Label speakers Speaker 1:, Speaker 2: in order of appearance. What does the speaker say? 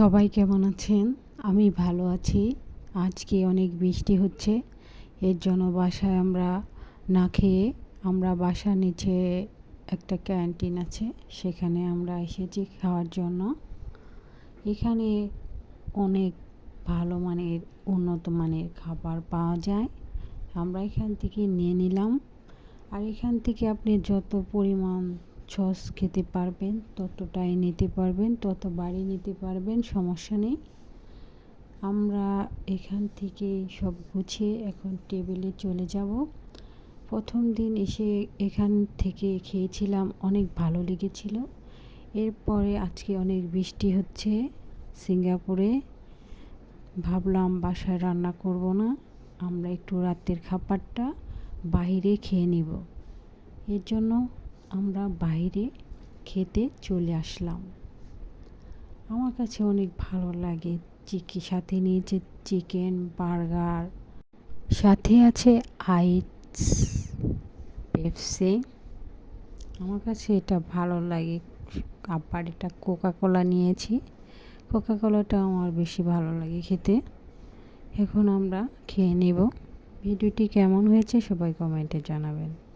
Speaker 1: সবাই কেমন আছেন? আমি ভালো আছি। আজকে অনেক বৃষ্টি হচ্ছে। এর জন্য বাসায় আমরা না খেয়ে আমরা বাসার নিচে একটা ক্যান্টিন আছে, সেখানে আমরা এসেছি খাওয়ার জন্য। এখানে অনেক ভালো মানের উন্নত মানের খাবার পাওয়া যায়। আমরা এখান থেকে নিয়ে নিলাম। আর এখান থেকে আপনি যত পরিমাণ সস খেতে পারবেন ততটাই নিতে পারবেন, তত বাড়ি নিতে পারবেন, সমস্যা নেই। আমরা এখান থেকে সব গুছিয়ে এখন টেবিলে চলে যাব। প্রথম দিন এসে এখান থেকে খেয়েছিলাম, অনেক ভালো লেগেছিল। এরপরে আজকে অনেক বৃষ্টি হচ্ছে সিঙ্গাপুরে। ভাবলাম বাসায় রান্না করব না, আমরা একটু রাতের খাবারটা বাইরে খেয়ে নিব। এর জন্য আমরা বাইরে খেতে চলে আসলাম। আমার কাছে অনেক ভালো লাগে। সাথে নিয়েছে চিকেন, বার্গার, সাথে আছে আইস, পেপসি। আমার কাছে এটা ভালো লাগে। আবার এটা কোকা-কোলা নিয়েছি। কোকা-কোলাটা আমার বেশি ভালো লাগে খেতে। এখন আমরা খেয়ে নেব। ভিডিওটি কেমন হয়েছে সবাই কমেন্টে জানাবেন।